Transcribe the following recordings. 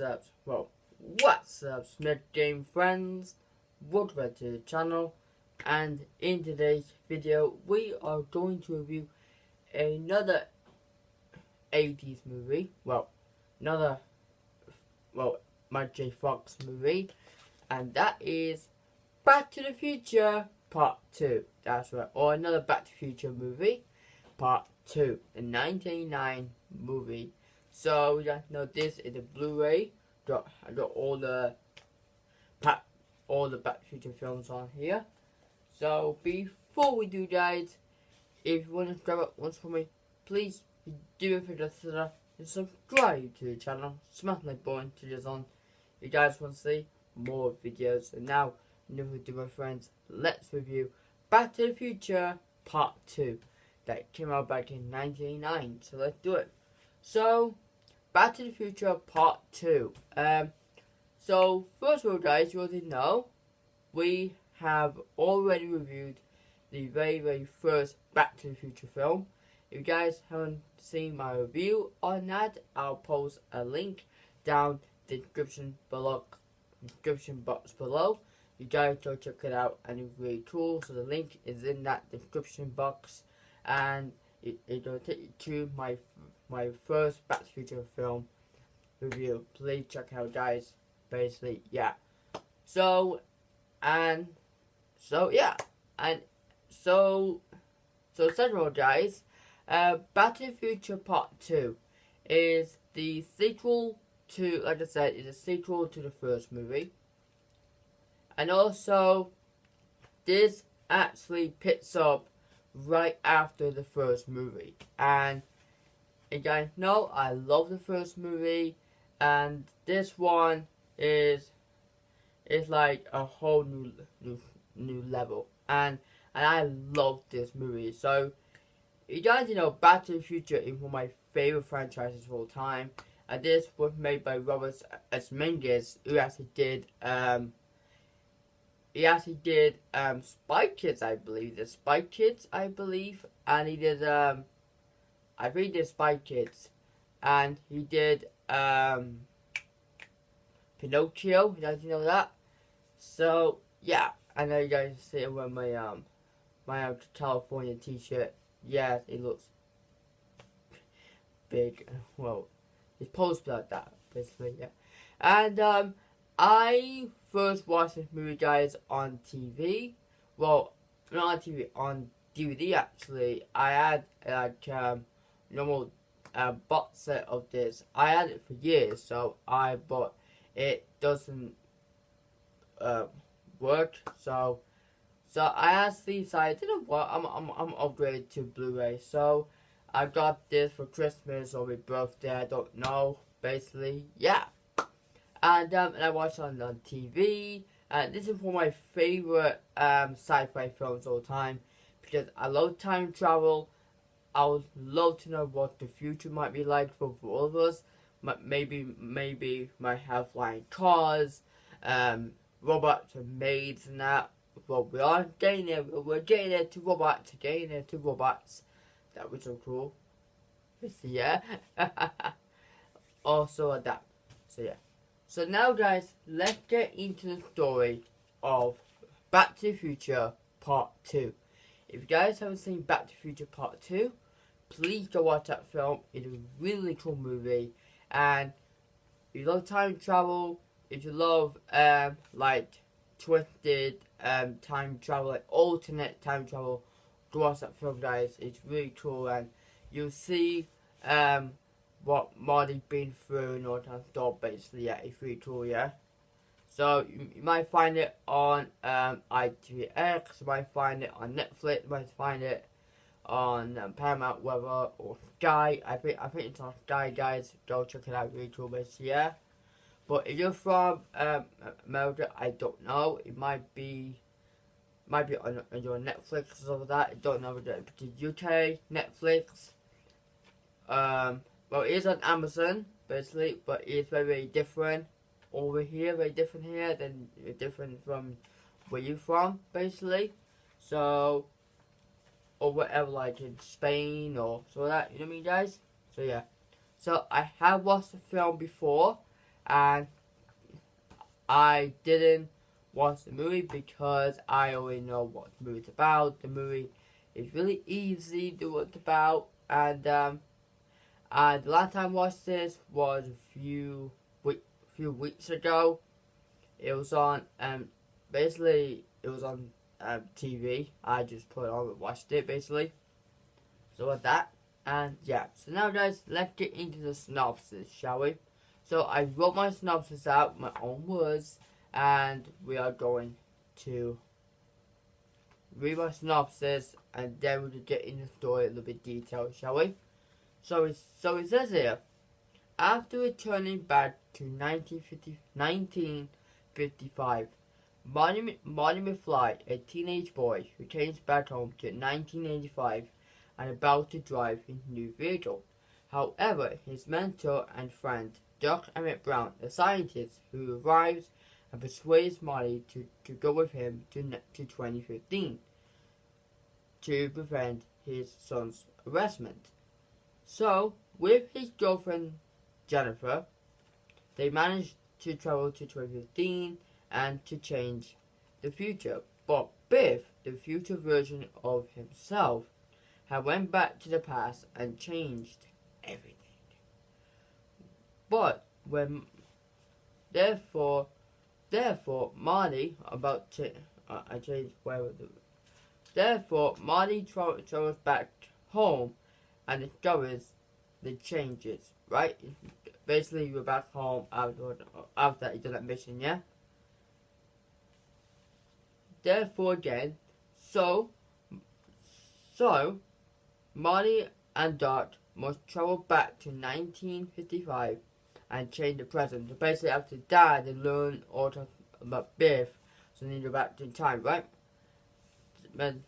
What's up, Smith Game friends? Welcome back to the channel, and in today's video, we are going to review another 80s movie. Another Michael J. Fox movie, and that is Back to the Future Part 2. That's right, or another Back to the Future movie, Part 2, the 1989 movie. So, you guys know this is a Blu-ray. I got all the Back to the Future films on here. So, before we do, guys, if you want to subscribe once for me, please do it for just and subscribe to the channel. Smash the like button to just on. If you guys want to see more videos. And now, enough to my friends, let's review Back to the Future Part 2 that came out back in 1989. So let's do it. So, Back to the Future Part 2. So first of all, guys, you already know we have already reviewed the very first Back to the Future film. If you guys haven't seen my review on that, I'll post a link down the description box below. You guys go check it out, and it's really cool. So the link is in that description box, and it'll take you to my first Back to the Future film review. Please check it out, guys. Basically, yeah. So second of all, guys, Back to the Future Part 2 is the sequel to, like I said, is a sequel to the first movie. And also, this actually picks up right after the first movie. And you guys know I love the first movie, and this one is like a whole new level, and I love this movie. So you guys know Back to the Future is one of my favorite franchises of all time, and this was made by Robert Zemeckis, who actually did Spy Kids, I believe. The Spy Kids, I believe, and he did I think he did Spy Kids, and he did Pinocchio. You guys know that? So yeah, I know you guys see it with my California t-shirt. Yeah, it looks big. Well, it's supposed to be like that, basically, yeah. And I first watched this movie, guys, on TV. Well, not on TV, on DVD actually. I had like normal box set of this. I had it for years, so but it doesn't work. So I actually decided, you know what, I'm upgraded to Blu-ray. So I got this for Christmas or my birthday. I don't know. Basically, yeah. And I watched it on TV. And this is one of my favorite sci-fi films of all time, because I love time travel. I would love to know what the future might be like for all of us. Maybe might have flying cars, robots and maids and that. Well, we are getting there. We're getting there to robots. That was so cool. Yeah. Also adapt. So yeah. So now, guys, let's get into the story of Back to the Future Part 2. If you guys haven't seen Back to the Future Part 2, please go watch that film. It's a really cool movie. And if you love time travel, if you love like twisted time travel, like alternate time travel, go watch that film, guys. It's really cool, and you'll see what Marty's been through and all that stuff. Basically, yeah, it's really cool, yeah. So you might find it on ITVX, you might find it on Netflix, you might find it on Paramount, Weather, or Sky. I think it's on Sky, guys. Go check it out, really cool, basically, yeah. But if you're from America, I don't know. It might be on your Netflix or something like that. I don't know, because UK Netflix. Well, it is on Amazon, basically, but it's very different over here, very different here, than different from where you're from, basically. So, or whatever, like in Spain or so that, you know what I mean, guys? So yeah. So I have watched the film before, and I didn't watch the movie because I already know what the movie's about. The movie is really easy to watch about, and the last time I watched this was a few weeks ago. It was on basically it was on TV. I just put it on and watched it basically. So with that, and yeah. So now guys, let's get into the synopsis, shall we? So I wrote my synopsis out, my own words, and we are going to read my synopsis, and then we'll get into the story a little bit detailed, shall we? So it says here, after returning back to 1955, Marty McFly, a teenage boy, returns back home to 1985 and about to drive his new vehicle. However, his mentor and friend, Doc Emmett Brown, a scientist who arrives and persuades Marty to go with him to 2015 to prevent his son's arrestment. So, with his girlfriend Jennifer, they manage to travel to 2015 and to change the future. But Biff, the future version of himself, had went back to the past and changed everything. But when therefore Marty Marty travels back home and discovers the changes. Right? Basically, you're back home after you did that mission, yeah. Therefore, again, so Marty and Doc must travel back to 1955 and change the present. So basically, after Dad, they learn all about Biff, so they need to go back in time, right? Then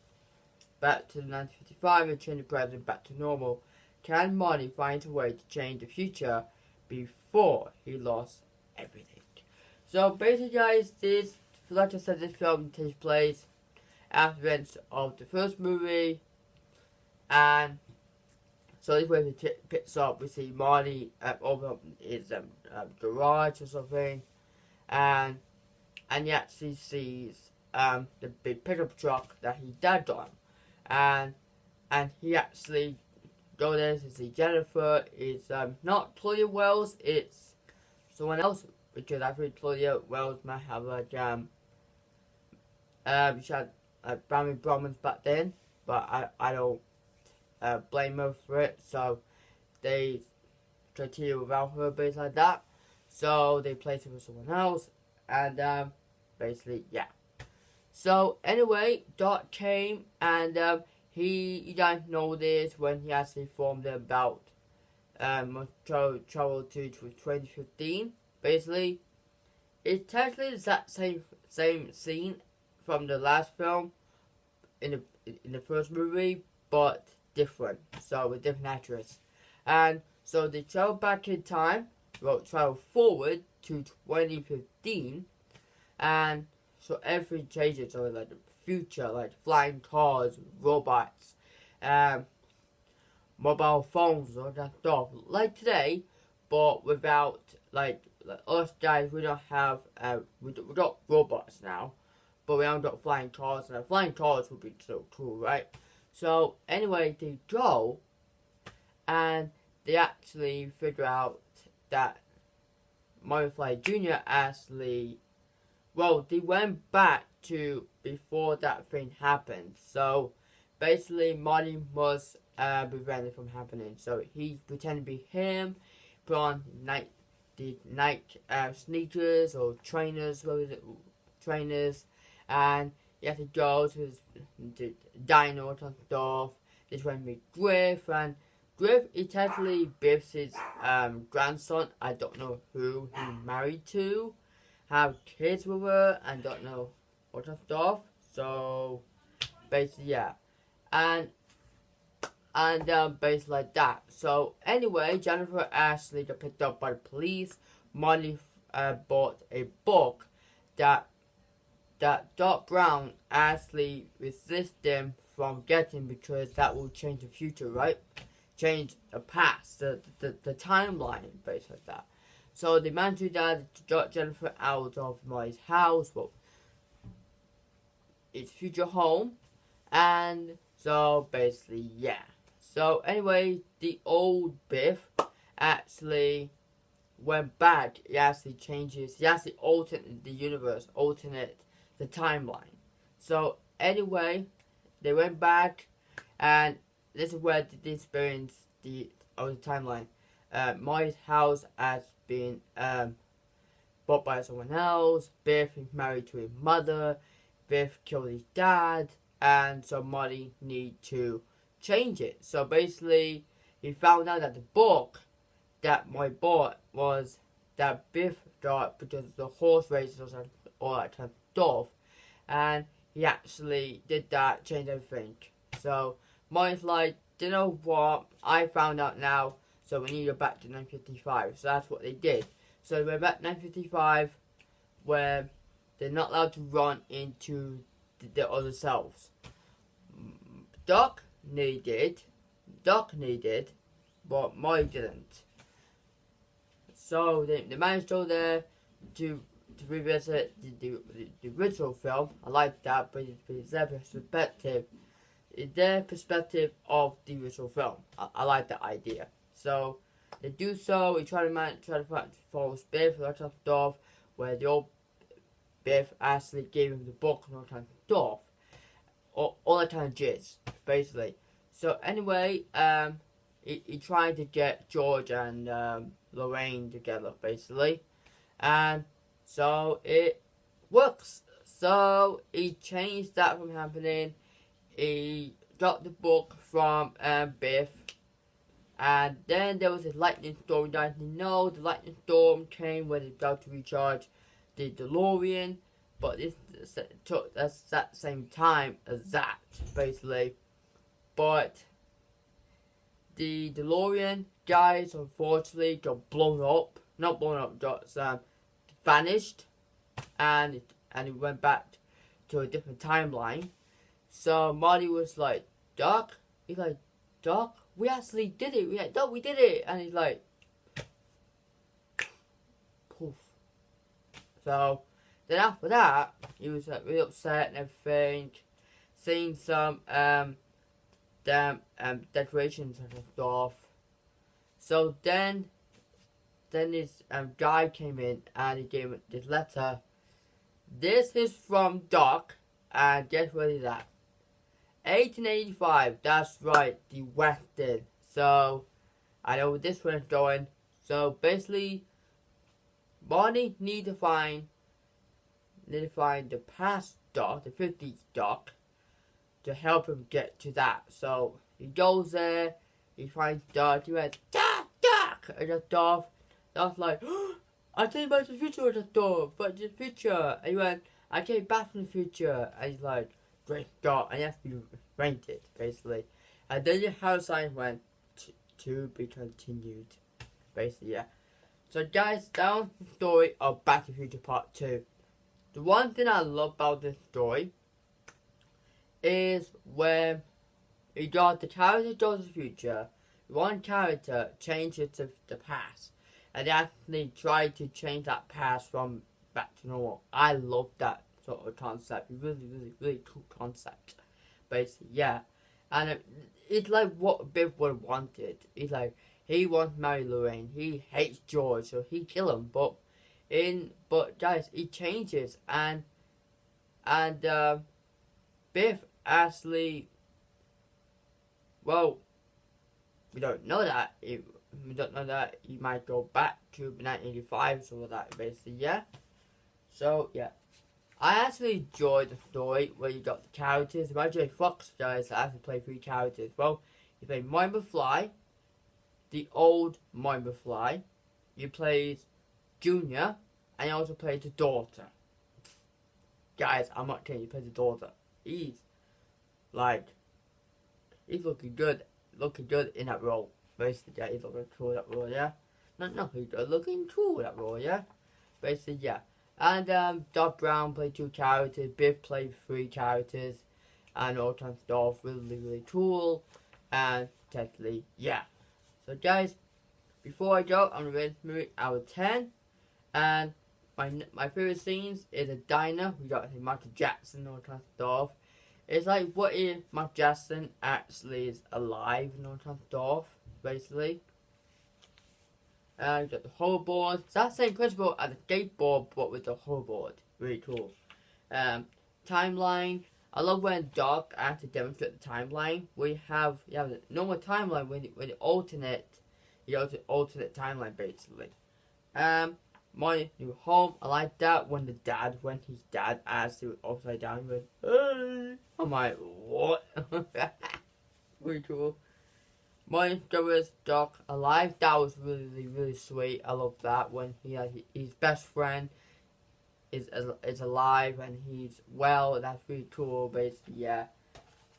back to 1955 and change the present back to normal. Can Marty find a way to change the future before he lost everything? So basically, guys, like I said, this film takes place after the events of the first movie, and so this way it picks up. We see Marty open up his garage or something, and he actually sees the big pickup truck that his dad got him, and he actually goes there to see Jennifer. It's not Claudia Wells, it's someone else, because I think Claudia Wells might have she had family problems back then, but I don't blame her for it. So they continue without her, based like that. So they placed her with someone else, and basically, yeah. So anyway, Doc came, and you guys know this when he actually formed about travel to 2015. Basically, it's technically the exact same scene from the last film in the first movie, but different. So with different actors, and so they travel back in time, travel forward to 2015, and so everything changes. So like the future, like flying cars, robots, mobile phones, all that stuff, like today, but without like us guys. We don't have we got robots now, but we haven't got flying cars, and flying cars would be so cool, right? So anyway, they go, and they actually figure out that Marty McFly Jr. actually, well, they went back to before that thing happened. So basically, Marty must prevent it from happening. So he pretended to be him, put on night sneakers or trainers, trainers, and he had to go to the diner and stuff. This went with Griff, and Griff is actually Biff's grandson. I don't know who he married to, have kids with her, and don't know what stuff. So basically, yeah, and based like that. So anyway, Jennifer Ashley got picked up by the police. Marty bought a book that Doc Brown actually resists them from getting, because that will change the future, right? Change the past, the timeline, based like that. So they managed to get Jennifer out of Molly's house, well, its future home, and so basically, yeah. So anyway, the old Biff actually went back. He actually changes. He actually alternate the universe, alternate the timeline. So anyway, they went back, and this is where they experience the other timeline. Molly's house has been bought by someone else. Biff is married to his mother. Biff killed his dad, and so Molly need to change it. So basically, he found out that the book that Molly bought was that Biff got because of the horse races and all that kind of stuff, and he actually did that, changed everything. So Molly's like, you know what? I found out now, so we need to go back to 1955. So that's what they did. So they went back to 1955, where they're not allowed to run into the other selves. Doc needed, but Molly didn't. So they managed to go there to revisit the original film. I like that, but it's their perspective of the original film. I like that idea. So they do so. We try to follow Biff, that kind of stuff, where the old Biff actually gave him the book and all that kind of stuff. All that kind of jizz, basically. So anyway, he tried to get George and Lorraine together, basically. And so it works. So he changed that from happening. He got the book from Biff. And then there was a lightning storm. You know, the lightning storm came when they got to recharge the DeLorean. But this took that same time as that, basically. But the DeLorean guys, unfortunately, got blown up. Not blown up, just vanished. And it went back to a different timeline. So Marty was like, Doc? He's like, Doc, we actually did it. Doc, we did it. And he's like, poof. So then after that, he was like really upset and everything, seeing some decorations and stuff. So then this guy came in and he gave him this letter. This is from Doc, and guess what is that? 1885. That's right, the Western. So I know where this one is going. So basically, Barney need to find the past Doc, the 50s Doc, to help him get to that. So he goes there, he finds Doc, he went, Doc! And just Doc's like, oh, I came back to the future with Doc, but the future. And he went, I came back from the future. And he's like, great Doc, and he has to be rented, basically. And then the house sign went, to be continued. Basically, yeah. So guys, that was the story of Back to the Future Part 2. The one thing I love about this story is when you got the character goes to the future, one character changes to the past, and they actually try to change that past from back to normal. I love that sort of concept. Really cool concept. Basically, yeah. And it's like what Biff would have wanted. It's like, he wants to marry Lorraine. He hates George, so he kill him. But guys, he changes, and Biff actually, well, we don't know that. We don't know that he might go back to 1985, so that basically, yeah. So yeah, I actually enjoyed the story where you got the characters. Imagine Fox guys that actually play 3 characters. Well, you play Mime Fly, the old Mime Fly. You played Junior, and you also played the daughter. Guys, I'm not kidding. You played the daughter. He's looking good in that role. Basically, yeah, he's looking cool in that role, yeah. No, he's looking cool in that role, yeah. Basically, yeah. And Doc Brown played 2 characters. Biff played 3 characters, and all kinds of stuff. Really cool, and technically, yeah. So guys, before I go, I'm gonna rate this movie out of 10. And my favorite scenes is a diner. We got Michael Jackson and all kinds of stuff. It's like, what if Michael Jackson actually is alive and all kinds of stuff, basically. And you got the hoverboard. It's that same principle as a skateboard, but with the hoverboard. Really cool. Timeline. I love when Doc actually demonstrate the timeline. You have the normal timeline when the alternate, alternate timeline basically. My New Home. I like that when when his dad actually was upside down, he went, hey. I'm like, what? Really cool. My Discovery's Doc Alive. That was really, really sweet. I love that when he had his best friend is alive and he's well. That's really cool, basically, yeah.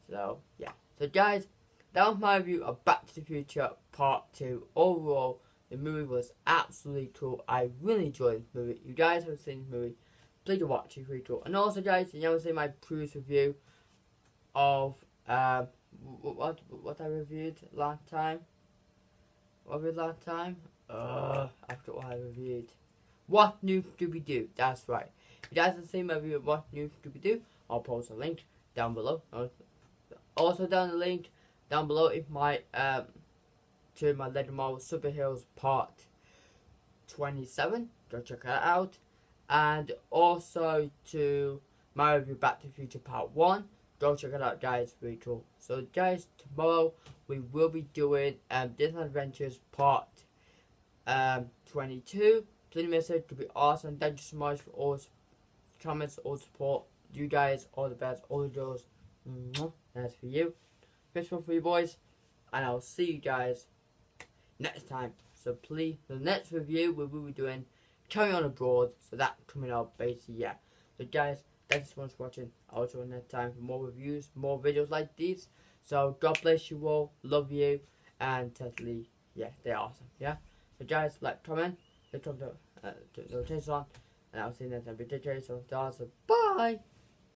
So, yeah. So, guys, that was my review of Back to the Future Part 2. Overall, the movie was absolutely cool. I really enjoyed this movie. You guys haven't seen this movie, please watch it. It's really cool. And also, guys, you haven't seen my previous review of what I reviewed last time. What was last time? I forgot what I reviewed. What New Scooby-Doo? That's right. If you guys haven't seen my review of What New Scooby-Doo, I'll post a link down below. Also down the link down below if my to my Lego Marvel Superheroes Part 27. Go check that out. And also to my review Back to the Future Part 1. Go check it out, guys. Really cool. So, guys, tomorrow we will be doing Disney Adventures Part 22. Please miss it. Could be awesome. Thank you so much for all comments, all support. You guys, all the best, all the girls. That's for you. Christmas for you boys. And I'll see you guys next time. So please, the next review we will be doing Carry On Abroad. So that coming up basically, yeah. So guys, thanks so much for watching. I'll see you next time for more reviews, more videos like these. So God bless you all. Love you. And totally, yeah, they're awesome. Yeah. So guys, like, comment, the notifications on, and I'll see you next time. So bye.